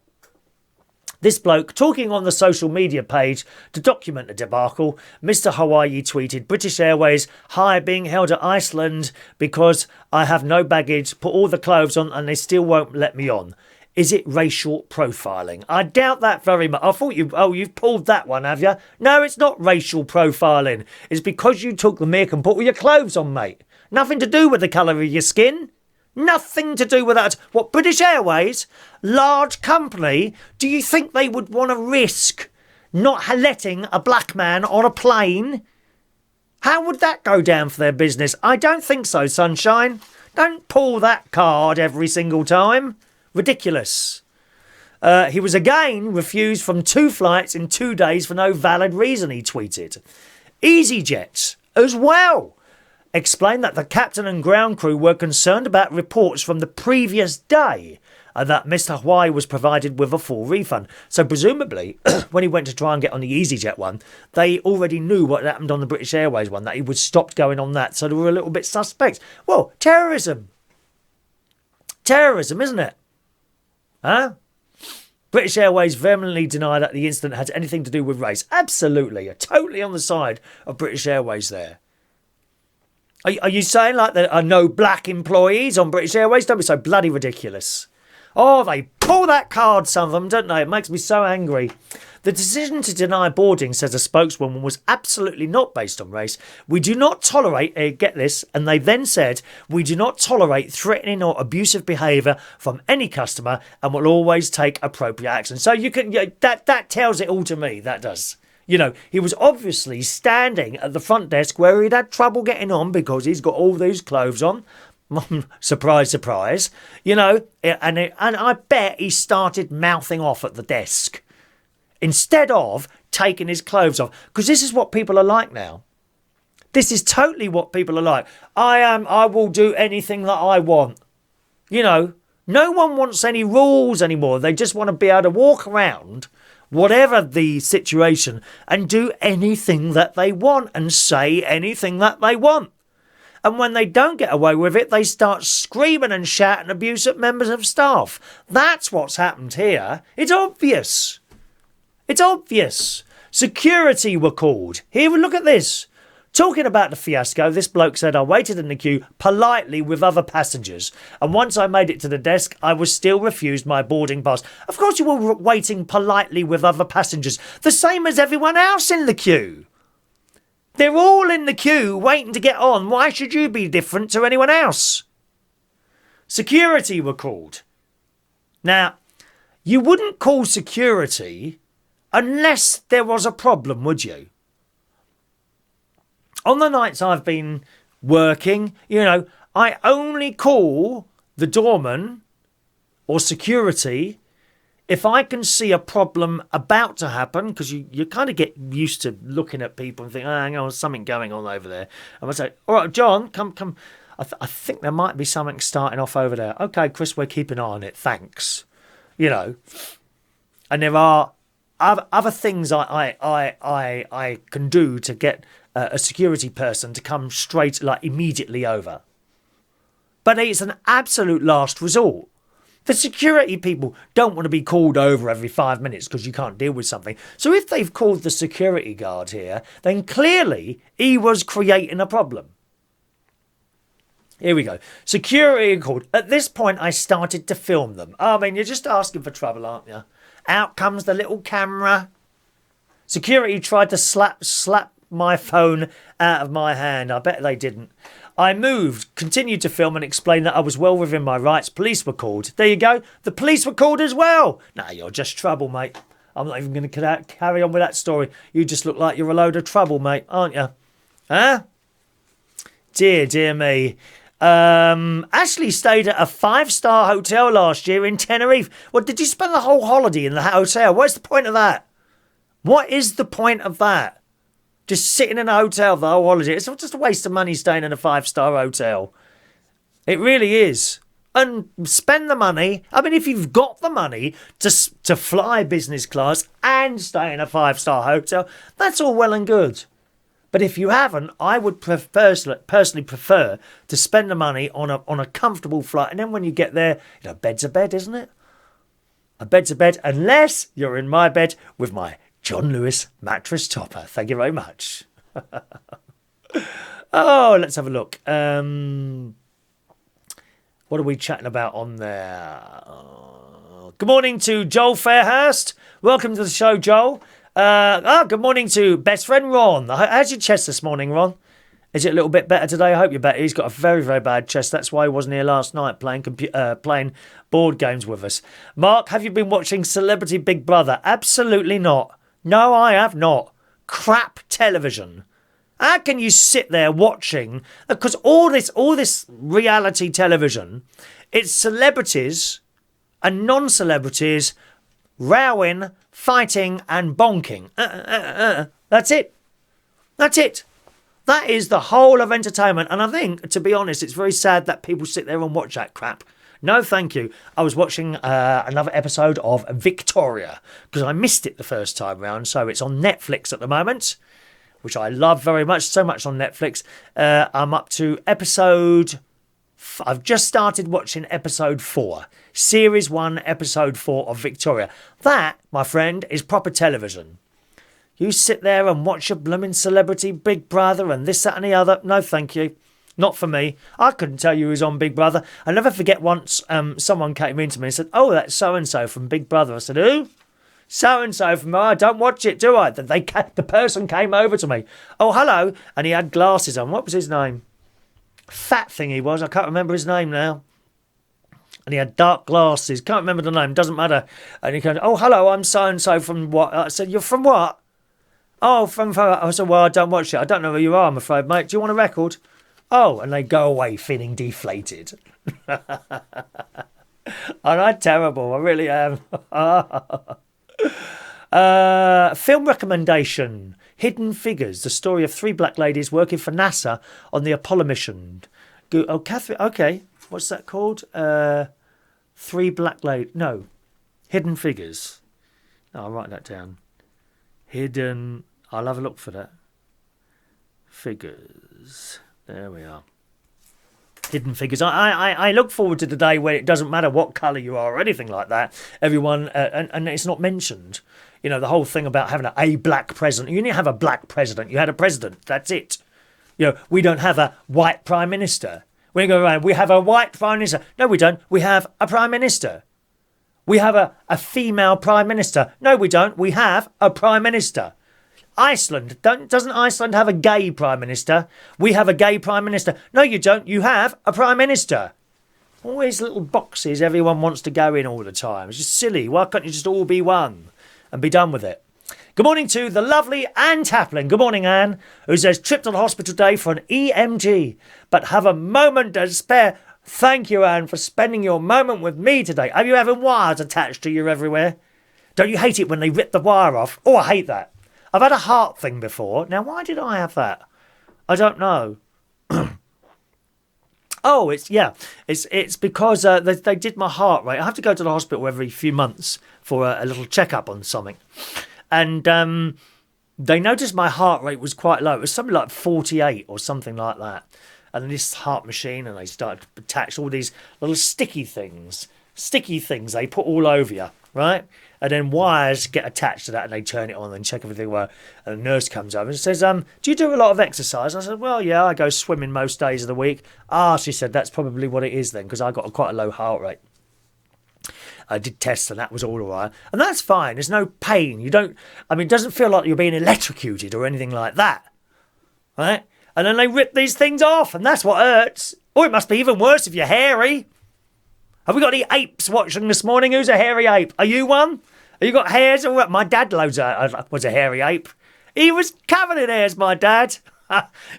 A: this bloke, talking on the social media page to document the debacle, Mr. Hawaii tweeted, "British Airways, hi, being held at Iceland because I have no baggage, put all the clothes on and they still won't let me on. Is it racial profiling?" I doubt that very much. I thought you've pulled that one, have you? No, it's not racial profiling. It's because you took the mick and put all your clothes on, mate. Nothing to do with the colour of your skin. Nothing to do with that. What, British Airways, large company, do you think they would want to risk not letting a black man on a plane? How would that go down for their business? I don't think so, sunshine. Don't pull that card every single time. Ridiculous. He was again refused from 2 flights in 2 days for no valid reason, he tweeted. EasyJet as well explained that the captain and ground crew were concerned about reports from the previous day and that Mr. Hawaii was provided with a full refund. So presumably, when he went to try and get on the EasyJet one, they already knew what happened on the British Airways one, that he was stopped going on that, so they were a little bit suspect. Well, terrorism. Terrorism, isn't it? Huh? British Airways vehemently deny that the incident had anything to do with race. Absolutely. You're totally on the side of British Airways there. Are you saying like there are no black employees on British Airways? Don't be so bloody ridiculous. Oh, they pull that card, some of them, don't they? It makes me so angry. The decision to deny boarding, says a spokeswoman, was absolutely not based on race. We do not tolerate, get this, and they then said, we do not tolerate threatening or abusive behaviour from any customer and will always take appropriate action. So you can, that tells it all to me, that does. You know, he was obviously standing at the front desk where he'd had trouble getting on because he's got all these clothes on. Surprise, surprise. You know, and I bet he started mouthing off at the desk instead of taking his clothes off. Because this is what people are like now. This is totally what people are like. I will do anything that I want. You know, no one wants any rules anymore. They just want to be able to walk around, whatever the situation, and do anything that they want and say anything that they want. And when they don't get away with it, they start screaming and shouting abuse at members of staff. That's what's happened here. It's obvious. It's obvious. Security were called. Here, look at this. Talking about the fiasco, this bloke said, I waited in the queue politely with other passengers. And once I made it to the desk, I was still refused my boarding pass. Of course you were waiting politely with other passengers. The same as everyone else in the queue. They're all in the queue waiting to get on. Why should you be different to anyone else? Security were called. Now, you wouldn't call security unless there was a problem, would you? On the nights I've been working, you know, I only call the doorman or security if I can see a problem about to happen, because you kind of get used to looking at people and think, oh, hang on, there's something going on over there. And I say, all right, John, come. I think there might be something starting off over there. Okay, Chris, we're keeping an eye on it. Thanks. You know, and there are other things I can do to get a security person to come straight, like immediately over. But it's an absolute last resort. The security people don't want to be called over every 5 minutes because you can't deal with something. So if they've called the security guard here, then clearly he was creating a problem. Here we go. Security called. At this point, I started to film them. I mean, you're just asking for trouble, aren't you? Out comes the little camera. Security tried to slap my phone out of my hand. I bet they didn't. I moved, continued to film and explain that I was well within my rights. Police were called. There you go. The police were called as well. Nah, you're just trouble, mate. I'm not even going to carry on with that story. You just look like you're a load of trouble, mate, aren't you? Huh? Dear me. Ashley stayed at a 5-star hotel last year in Tenerife. Well, did you spend the whole holiday in the hotel? What's the point of that? What is the point of that? Just sitting in a hotel the whole holiday. It's just a waste of money staying in a 5-star hotel. It really is. And spend the money. I mean, if you've got the money to fly business class and stay in a 5-star hotel, that's all well and good. But if you haven't, I would personally prefer to spend the money on a comfortable flight. And then when you get there, you know, bed's a bed, isn't it? A bed's a bed, unless you're in my bed with my John Lewis mattress topper. Thank you very much. Oh, let's have a look. What are we chatting about on there? Good morning to Joel Fairhurst. Welcome to the show, Joel. Good morning to best friend Ron. How's your chest this morning, Ron? Is it a little bit better today? I hope you're better. He's got a very, very bad chest. That's why he wasn't here last night playing board games with us. Mark, have you been watching Celebrity Big Brother? Absolutely not. No, I have not. Crap television. How can you sit there watching? Because all this reality television, it's celebrities and non-celebrities rowing, fighting and bonking. That's it. That's it. That is the whole of entertainment. And I think, to be honest, it's very sad that people sit there and watch that crap. No, thank you. I was watching another episode of Victoria because I missed it the first time round. So it's on Netflix at the moment, which I love very much. So much on Netflix. I'm up to episode I've just started watching episode 4. Series 1, episode 4 of Victoria. That, my friend, is proper television. You sit there and watch your blooming celebrity Big Brother and this, that and the other. No, thank you. Not for me. I couldn't tell you who was on Big Brother. I never forget once someone came in to me and said, oh, that's so-and-so from Big Brother. I said, who? So-and-so from, I don't watch it, do I? The person came over to me. Oh, hello. And he had glasses on. What was his name? Fat thing he was. I can't remember his name now. And he had dark glasses. Can't remember the name. Doesn't matter. And he goes, oh, hello, I'm so-and-so from what? I said, you're from what? Oh, from... I said, well, I don't watch it. I don't know who you are, I'm afraid, mate. Do you want a record? Oh, and they go away feeling deflated. And I'm terrible. I really am. Film recommendation. Hidden Figures. The story of 3 black ladies working for NASA on the Apollo mission. Oh, Catherine. Okay. What's that called? 3 black ladies. No. Hidden Figures. Oh, I'll write that down. Hidden. I'll have a look for that. Figures. There we are. Hidden Figures. I look forward to the day where it doesn't matter what colour you are or anything like that. Everyone, and it's not mentioned. You know, the whole thing about having a black president. You didn't have a black president. You had a president. That's it. You know, we don't have a white prime minister. We go around, we have a white prime minister. No, we don't. We have a prime minister. We have a female prime minister. No, we don't. We have a prime minister. Iceland. Doesn't Iceland have a gay prime minister? We have a gay prime minister. No, you don't. You have a prime minister. All these little boxes everyone wants to go in all the time. It's just silly. Why can't you just all be one and be done with it? Good morning to the lovely Anne Taplin. Good morning, Anne, who says, trip to the hospital today for an EMG, but have a moment to spare. Thank you, Anne, for spending your moment with me today. Are you having wires attached to you everywhere? Don't you hate it when they rip the wire off? Oh, I hate that. I've had a heart thing before. Now, why did I have that? I don't know. Oh, it's because they did my heart rate. I have to go to the hospital every few months for a little checkup on something. And they noticed my heart rate was quite low. It was something like 48 or something like that. And then this heart machine, and they started to attach all these little sticky things they put all over you, right? And then wires get attached to that and they turn it on and check everything well. And the nurse comes over and says, do you do a lot of exercise? I said, well, yeah, I go swimming most days of the week. She said, that's probably what it is then, because I got quite a low heart rate. I did tests and that was all right. And that's fine. There's no pain. It doesn't feel like you're being electrocuted or anything like that. Right? And then they rip these things off and that's what hurts. Or it must be even worse if you're hairy. Have we got any apes watching this morning? Who's a hairy ape? Are you one? Have you got hairs? Or what? My dad was a hairy ape. He was covered in hairs, my dad.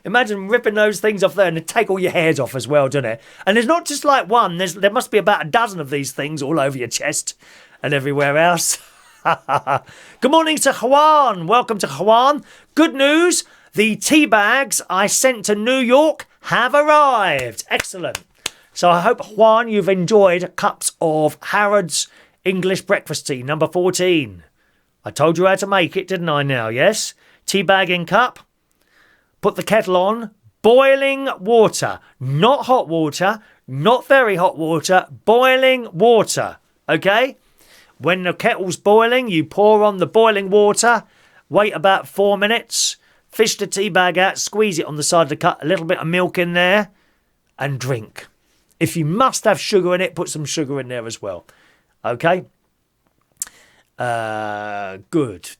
A: Imagine ripping those things off there and they take all your hairs off as well, doesn't it? And there's not just like one. There must be about a dozen of these things all over your chest and everywhere else. Good morning to Juan. Welcome to Juan. Good news. The tea bags I sent to New York have arrived. Excellent. So I hope, Juan, you've enjoyed cups of Harrods English breakfast tea, number 14. I told you how to make it, didn't I now, yes? Tea bag in cup. Put the kettle on. Boiling water. Not hot water. Not very hot water. Boiling water. Okay? When the kettle's boiling, you pour on the boiling water. Wait about 4 minutes. Fish the tea bag out. Squeeze it on the side of the cup. A little bit of milk in there. And drink. If you must have sugar in it, put some sugar in there as well. Okay? Good.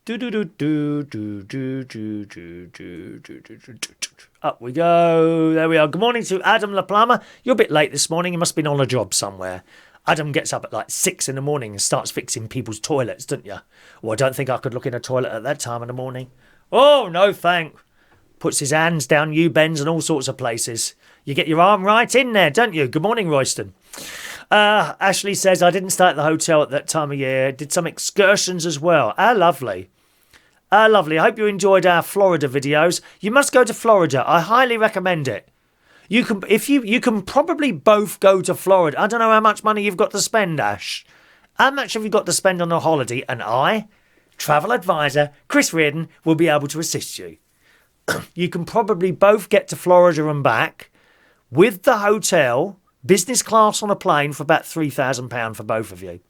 A: Up we go. There we are. Good morning to Adam La Plama. You're a bit late this morning. You must have been on a job somewhere. Adam gets up at like 6 in the morning and starts fixing people's toilets, don't you? Well, I don't think I could look in a toilet at that time in the morning. Oh, no, thank. Puts his hands down U-bends and all sorts of places. You get your arm right in there, don't you? Good morning, Royston. Ashley says, I didn't stay at the hotel at that time of year. Did some excursions as well. Lovely. Lovely. I hope you enjoyed our Florida videos. You must go to Florida. I highly recommend it. You can probably both go to Florida. I don't know how much money you've got to spend, Ash. How much have you got to spend on a holiday? And I, travel advisor Chris Reardon, will be able to assist you. You can probably both get to Florida and back with the hotel Business class on a plane for about £3,000 for both of you.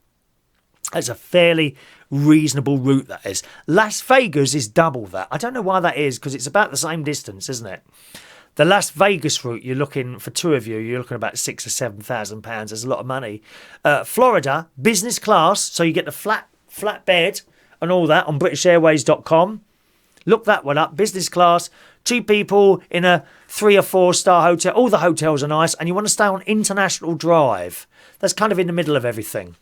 A: That's a fairly reasonable route, that is. Las Vegas is double that. I don't know why that is, because it's about the same distance, isn't it? The Las Vegas route, you're looking, for two of you, you're looking about £6,000 or £7,000. That's a lot of money. Florida, business class, so you get the flat bed and all that on BritishAirways.com. Look that one up. Business class, 2 people in a 3 or 4 star hotel. All the hotels are nice, and you want to stay on International Drive. That's kind of in the middle of everything.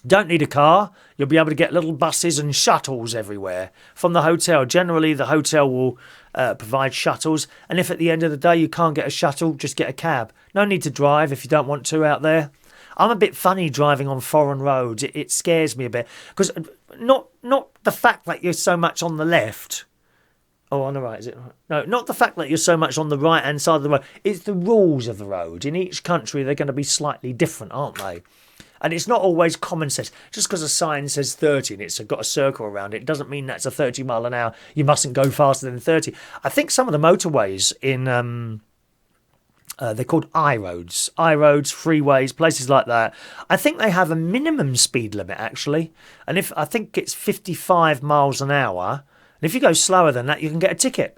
A: Don't need a car. You'll be able to get little buses and shuttles everywhere from the hotel. Generally, the hotel will provide shuttles. And if at the end of the day you can't get a shuttle, just get a cab. No need to drive if you don't want to out there. I'm a bit funny driving on foreign roads. It scares me a bit. Because not the fact that you're so much on the left. Oh, on the right, is it? No, not the fact that you're so much on the right-hand side of the road. It's the rules of the road. In each country, they're going to be slightly different, aren't they? And it's not always common sense. Just because a sign says 30 and it's got a circle around it, doesn't mean that's a 30 mile an hour. You mustn't go faster than 30. I think some of the motorways in, they're called I-roads, freeways, places like that. I think they have a minimum speed limit, actually. And I think it's 55 miles an hour. And if you go slower than that, you can get a ticket.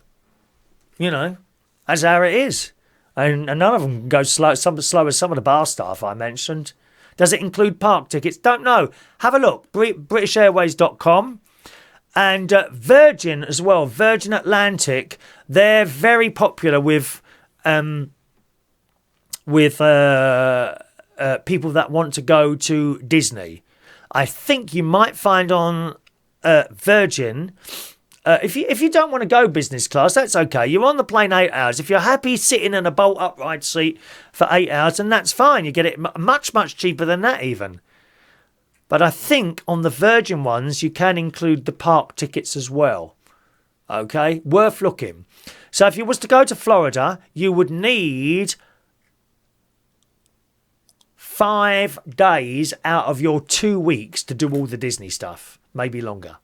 A: You know, that's how it is. And none of them go slow as some of the bar staff I mentioned. Does it include park tickets? Don't know. Have a look. BritishAirways.com. And Virgin as well. Virgin Atlantic. They're very popular with people that want to go to Disney. I think you might find on Virgin... If you don't want to go business class, that's okay. You're on the plane 8 hours. If you're happy sitting in a bolt upright seat for 8 hours, then that's fine. You get it much, much cheaper than that even. But I think on the Virgin ones, you can include the park tickets as well. Okay? Worth looking. So if you was to go to Florida, you would need 5 days out of your 2 weeks to do all the Disney stuff. Maybe longer.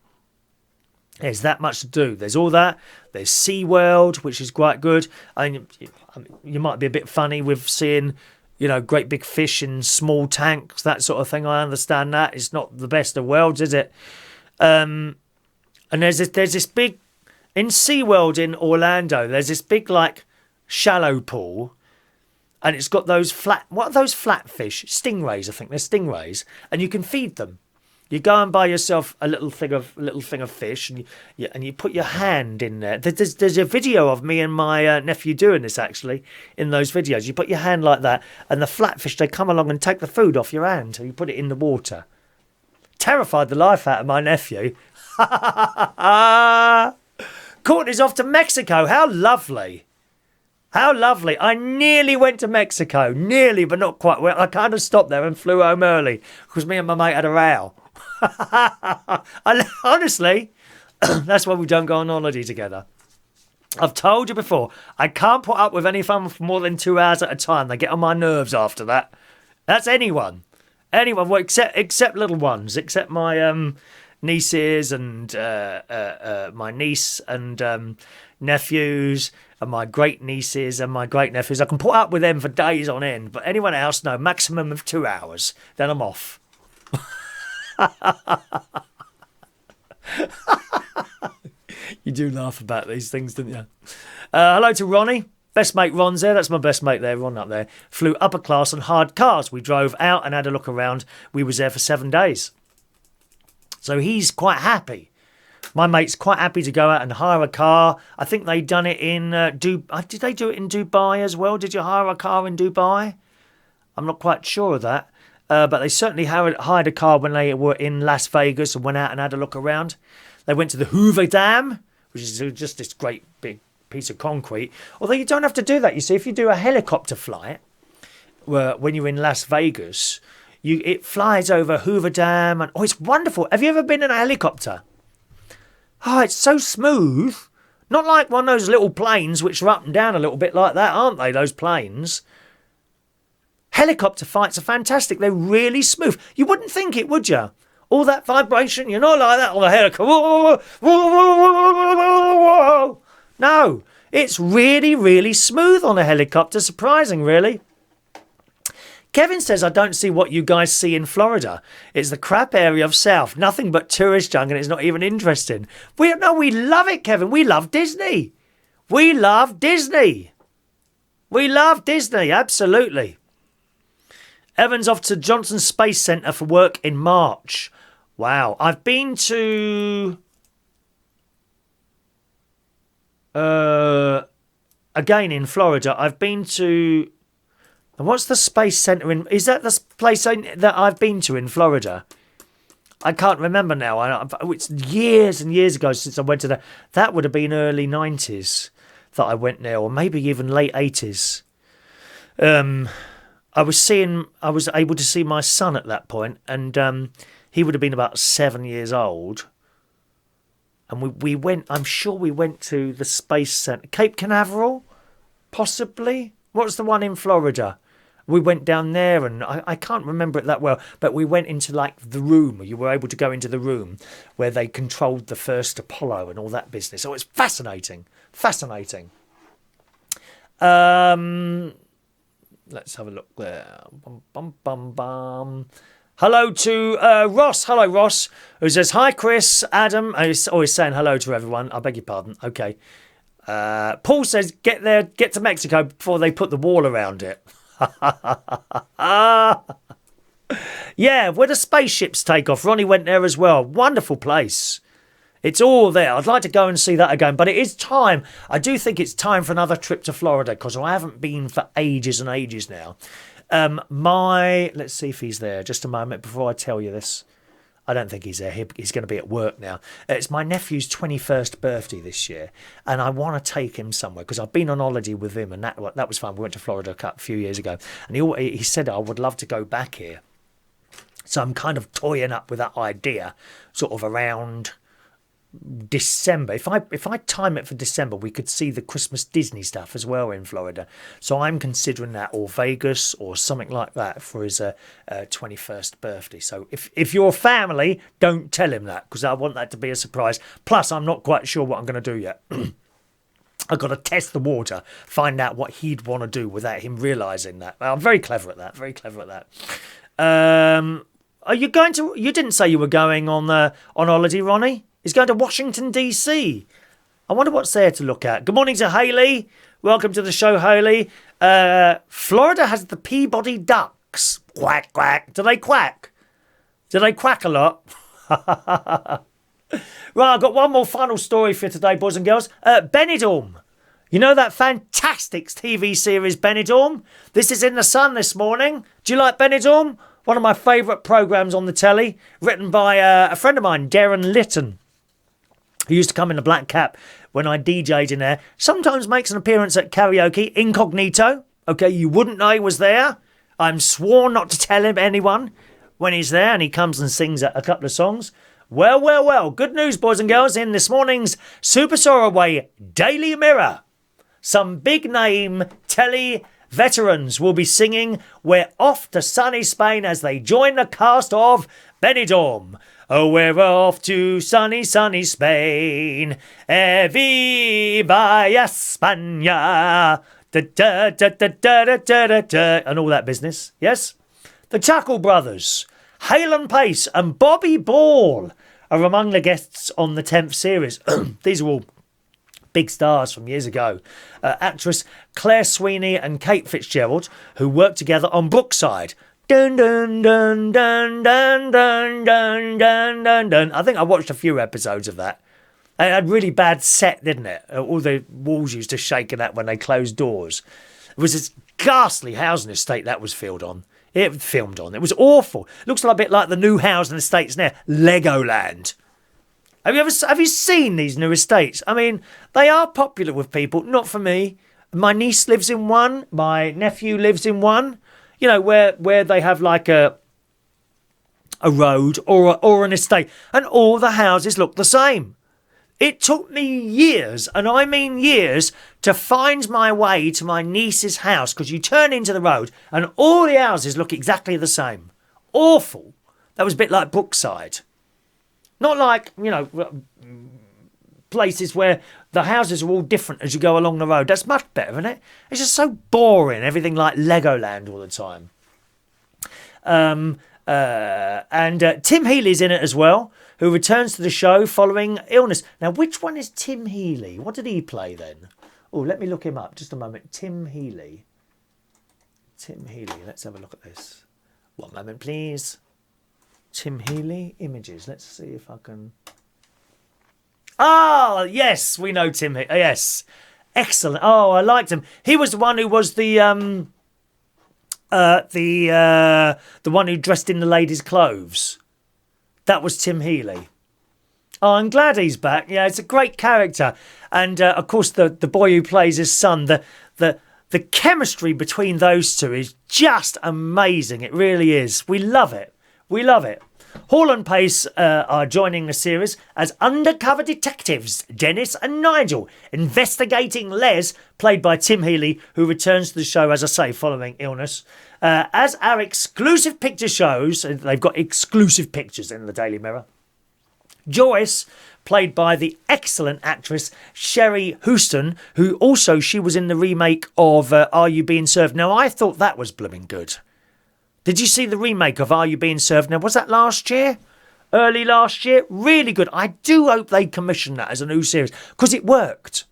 A: There's that much to do. There's all that. There's SeaWorld, which is quite good. You might be a bit funny with seeing, great big fish in small tanks, that sort of thing. I understand that. It's not the best of worlds, is it? And there's this big... In SeaWorld in Orlando, there's this big, shallow pool. And it's got those flat... What are those flat fish? Stingrays, I think. They're stingrays. And you can feed them. You go and buy yourself a little thing of fish, and you put your hand in there. There's a video of me and my nephew doing this, actually, in those videos. You put your hand like that, and the flatfish, they come along and take the food off your hand, and you put it in the water. Terrified the life out of my nephew. Courtney's off to Mexico. How lovely. How lovely. I nearly went to Mexico. Nearly, but not quite. Well, I kind of stopped there and flew home early, because me and my mate had a row. Honestly, that's why we don't go on holiday together. I've told you before, I can't put up with any fun for more than 2 hours at a time. They get on my nerves after that. That's anyone, well, except little ones, except my nieces and my niece and nephews and my great nieces and my great nephews. I can put up with them for days on end, but anyone else, no, maximum of 2 hours. Then I'm off. You do laugh about these things, don't you? Hello to Ronnie. Best mate Ron's there. That's my best mate there, Ron up there. Flew upper class on hard cars. We drove out and had a look around. We was there for 7 days. So he's quite happy. My mate's quite happy to go out and hire a car. I think they done it in Dubai. Did they do it in Dubai as well? Did you hire a car in Dubai? I'm not quite sure of that. But they certainly hired a car when they were in Las Vegas and went out and had a look around. They went to the Hoover Dam, which is just this great big piece of concrete. Although you don't have to do that. You see, if you do a helicopter flight, when you're in Las Vegas, it flies over Hoover Dam. And it's wonderful. Have you ever been in a helicopter? Oh, it's so smooth. Not like one of those little planes which are up and down a little bit like that, aren't they, those planes? Helicopter flights are fantastic. They're really smooth. You wouldn't think it, would you? All that vibration, you're not like that on a helicopter. No, it's really, really smooth on a helicopter. Surprising, really. Kevin says, I don't see what you guys see in Florida. It's the crap area of South. Nothing but tourist junk, and it's not even interesting. We love it, Kevin. We love Disney. We love Disney. We love Disney, absolutely. Evan's off to Johnson Space Centre for work in March. Wow. I've been to... again, in Florida, I've been to... What's the Space Centre in... Is that the place that I've been to in Florida? I can't remember now. It's years and years ago since I went to that would have been early 90s that I went there, or maybe even late 80s. I was able to see my son at that point, and he would have been about 7 years old. And we went, I'm sure we went to the Space Centre. Cape Canaveral, possibly? What's the one in Florida? We went down there, and I can't remember it that well, but we went into like the room. You were able to go into the room where they controlled the first Apollo and all that business. So it's fascinating. Fascinating. Let's have a look there. Bum, bum, bum, bum. Hello to Ross. Hello, Ross, who says, hi, Chris, Adam. He's always saying hello to everyone. I beg your pardon. Okay. Paul says, get to Mexico before they put the wall around it. Yeah, where the spaceships take off. Ronnie went there as well. Wonderful place. It's all there. I'd like to go and see that again, but it is time. I do think it's time for another trip to Florida, because I haven't been for ages and ages now. Let's see if he's there. Just a moment before I tell you this. I don't think he's there. He's going to be at work now. It's my nephew's 21st birthday this year, and I want to take him somewhere, because I've been on holiday with him, and that was fun. We went to Florida a few years ago, and he said, I would love to go back here. So I'm kind of toying up with that idea, sort of around December. If I time it for December, we could see the Christmas Disney stuff as well in Florida. So I'm considering that, or Vegas or something like that for his 21st birthday. So if you're family, don't tell him that, because I want that to be a surprise. Plus, I'm not quite sure what I'm going to do yet. I've got to test the water, find out what he'd want to do without him realising that. I'm very clever at that. Very clever at that. Are you going to... You didn't say you were going on holiday, Ronnie? He's going to Washington, D.C. I wonder what's there to look at. Good morning to Hayley. Welcome to the show, Hayley. Florida has the Peabody Ducks. Quack, quack. Do they quack? Do they quack a lot? Right, I've got one more final story for you today, boys and girls. Benidorm. You know that fantastic TV series, Benidorm? This is in the Sun this morning. Do you like Benidorm? One of my favourite programmes on the telly, written by a friend of mine, Darren Litton, who used to come in the Black Cap when I DJ'd in there. Sometimes makes an appearance at karaoke, incognito. Okay, you wouldn't know he was there. I'm sworn not to tell anyone when he's there, and he comes and sings a couple of songs. Well, well, well. Good news, boys and girls, in this morning's Super Soaraway Daily Mirror. Some big name telly veterans will be singing We're Off to Sunny Spain as they join the cast of Benidorm. Oh, we're off to sunny, sunny Spain. Viva España. Da, da, da, da, da, da, da, da, and all that business. Yes? The Chuckle Brothers, Hale & Pace and Bobby Ball are among the guests on the 10th series. These are all big stars from years ago. Actress Claire Sweeney and Kate Fitzgerald, who worked together on Brookside. Dun, dun, dun, dun, dun, dun, dun, dun, dun, dun. I think I watched a few episodes of that. It had really bad set, didn't it? All the walls used to shake and that when they closed doors. It was this ghastly housing estate that was filmed on. It was awful. Looks a bit like the new housing estates now, Legoland. Have you seen these new estates? I mean, they are popular with people, not for me. My niece lives in one. My nephew lives in one. You know, where they have like a road or an estate, and all the houses look the same. It took me years, and I mean years, to find my way to my niece's house, because you turn into the road and all the houses look exactly the same. Awful. That was a bit like Brookside. Not like, you know, places where the houses are all different as you go along the road. That's much better, isn't it? It's just so boring, everything like Legoland all the time. And Tim Healy's in it as well, who returns to the show following illness. Now, which one is Tim Healy? What did he play then? Oh, let me look him up. Just a moment. Tim Healy. Tim Healy. Let's have a look at this. One moment, please. Tim Healy. Images. Let's see if I can... Oh, yes. We know Tim Healy. Yes. Excellent. Oh, I liked him. He was the one who was the one who dressed in the ladies' clothes. That was Tim Healy. Oh, I'm glad he's back. Yeah, it's a great character. And, of course, the boy who plays his son, the chemistry between those two is just amazing. It really is. We love it. We love it. Hall and Pace are joining the series as undercover detectives, Dennis and Nigel, investigating Les, played by Tim Healy, who returns to the show, as I say, following illness. As our exclusive picture shows, they've got exclusive pictures in the Daily Mirror. Joyce, played by the excellent actress Sherry Houston, who also, she was in the remake of Are You Being Served? Now, I thought that was blooming good. Did you see the remake of Are You Being Served? Now, was that last year? Early last year? Really good. I do hope they commission that as a new series, because it worked.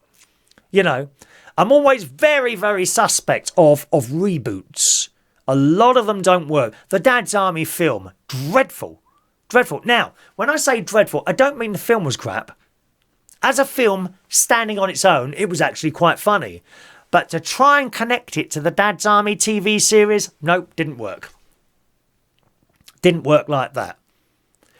A: You know, I'm always very, very suspect of reboots. A lot of them don't work. The Dad's Army film, dreadful. Dreadful. Now, when I say dreadful, I don't mean the film was crap. As a film, standing on its own, it was actually quite funny. But to try and connect it to the Dad's Army TV series, nope, didn't work. Didn't work like that.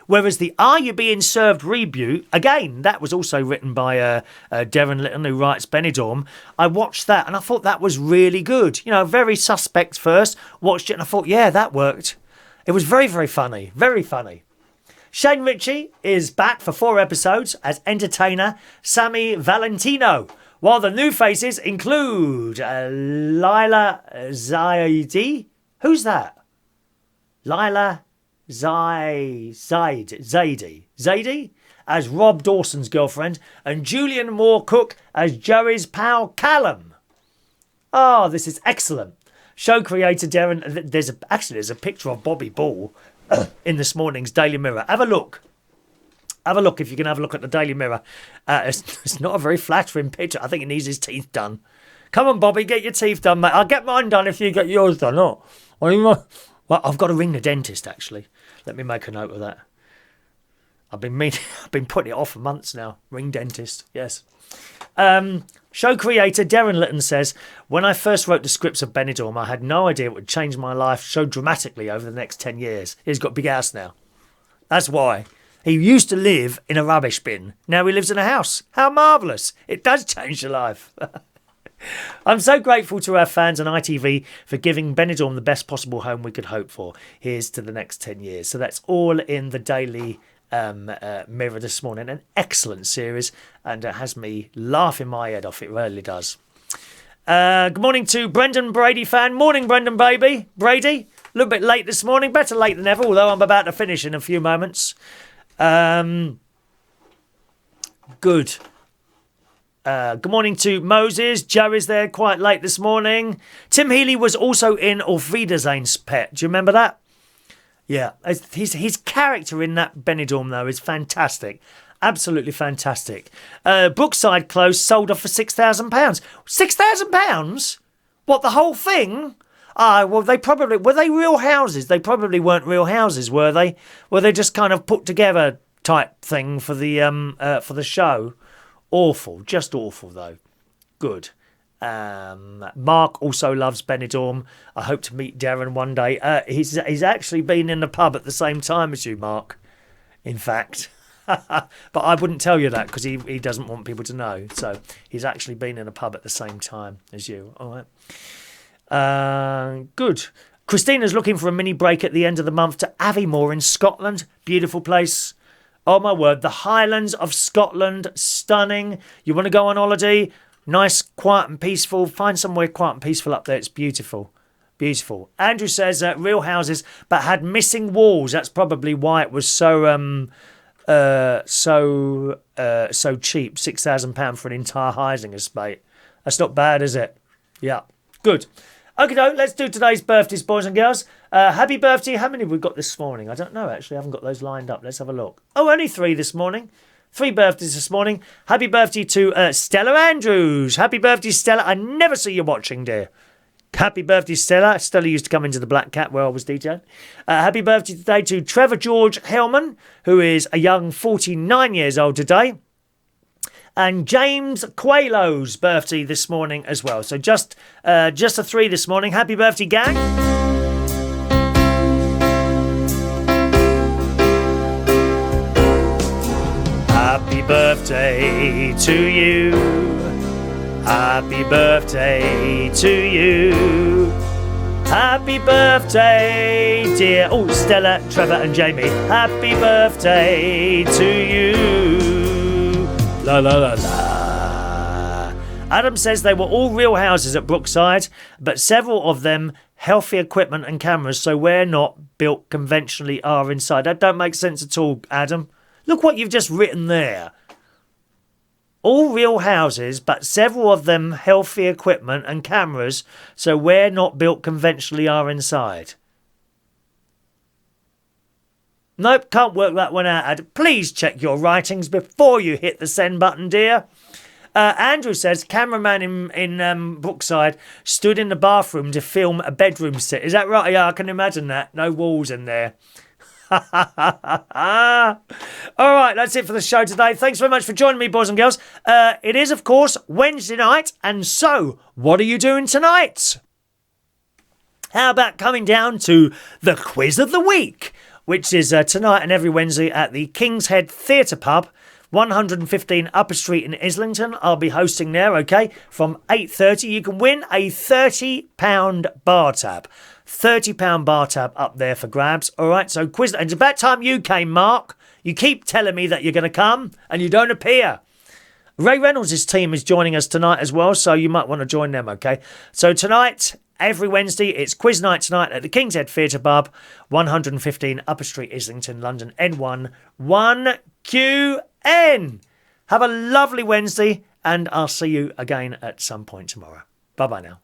A: Whereas the Are You Being Served reboot, again, that was also written by Darren Litton, who writes Benidorm. I watched that and I thought that was really good. You know, very suspect first. Watched it and I thought, yeah, that worked. It was very, very funny. Very funny. Shane Ritchie is back for 4 episodes as entertainer Sammy Valentino, while the new faces include Lila Zaidi. Who's that? Lila Zaidi as Rob Dawson's girlfriend, and Julian Moore Cook as Joey's pal Callum. Oh, this is excellent. Show creator Darren. There's a picture of Bobby Ball in this morning's Daily Mirror. Have a look. Have a look if you can have a look at the Daily Mirror. It's not a very flattering picture. I think it needs his teeth done. Come on, Bobby, get your teeth done, mate. I'll get mine done if you get yours done. Oh. Well, I've got to ring the dentist, actually. Let me make a note of that. I've been putting it off for months now. Ring dentist, yes. Show creator Darren Litton says, when I first wrote the scripts of Benidorm, I had no idea it would change my life so dramatically over the next 10 years. He's got a big house now. That's why. He used to live in a rubbish bin. Now he lives in a house. How marvellous. It does change your life. I'm so grateful to our fans on ITV for giving Benidorm the best possible home we could hope for. Here's to the next 10 years. So that's all in the Daily Mirror this morning. An excellent series, and it has me laughing my head off. It really does. Good morning to Brendan Brady fan. Morning, Brendan baby. Brady. A little bit late this morning. Better late than ever, although I'm about to finish in a few moments. Good. Good morning to Moses. Joe is there quite late this morning. Tim Healy was also in Auf Wiedersehen's Pet. Do you remember that? Yeah. His character in that Benidorm, though, is fantastic. Absolutely fantastic. Brookside Close sold off for £6,000. £6,000? What, the whole thing? Ah, well, they probably... Were they real houses? They probably weren't real houses, were they? Were they just kind of put together type thing for the show? Awful. Just awful, though. Good. Mark also loves Benidorm. I hope to meet Darren one day. He's actually been in the pub at the same time as you, Mark. In fact. But I wouldn't tell you that because he doesn't want people to know. So he's actually been in a pub at the same time as you. All right. Good. Christina's looking for a mini break at the end of the month to Aviemore in Scotland. Beautiful place. Oh, my word. The Highlands of Scotland. Stunning. You want to go on holiday? Nice, quiet and peaceful. Find somewhere quiet and peaceful up there. It's beautiful. Beautiful. Andrew says real houses but had missing walls. That's probably why it was so cheap. £6,000 for an entire housing estate. That's not bad, is it? Yeah. Good. Okay, let's do today's birthdays, boys and girls. Happy birthday. How many have we got this morning? I don't know, actually. I haven't got those lined up. Let's have a look. Oh, only 3 this morning. 3 birthdays this morning. Happy birthday to Stella Andrews. Happy birthday, Stella. I never see you watching, dear. Happy birthday, Stella. Stella used to come into the Black Cat where I was DJing. Happy birthday today to Trevor George Hellman, who is a young 49 years old today. And James Quaylo's birthday this morning as well. So just a 3 this morning. Happy birthday, gang. Happy birthday to you. Happy birthday to you. Happy birthday, dear. Oh, Stella, Trevor and Jamie. Happy birthday to you. La la la la. Adam says they were all real houses at Brookside, but several of them healthy equipment and cameras, so where not built conventionally are inside. That don't make sense at all, Adam. Look what you've just written there. All real houses, but several of them healthy equipment and cameras, so where not built conventionally are inside. Nope, can't work that one out, Ad. Please check your writings before you hit the send button, dear. Andrew says, cameraman in Brookside stood in the bathroom to film a bedroom set. Is that right? Yeah, I can imagine that. No walls in there. All right, that's it for the show today. Thanks very much for joining me, boys and girls. It is, of course, Wednesday night, and so what are you doing tonight? How about coming down to the quiz of the week, which is tonight and every Wednesday at the King's Head Theatre Pub, 115 Upper Street in Islington. I'll be hosting there, okay, from 8:30. You can win a £30 bar tab. £30 bar tab up there for grabs. All right, so quiz. And it's about time you came, Mark. You keep telling me that you're going to come and you don't appear. Ray Reynolds' team is joining us tonight as well, so you might want to join them, okay? So tonight, every Wednesday, it's quiz night tonight at the King's Head Theatre Pub, 115 Upper Street, Islington, London, N1 1QN. Have a lovely Wednesday, and I'll see you again at some point tomorrow. Bye-bye now.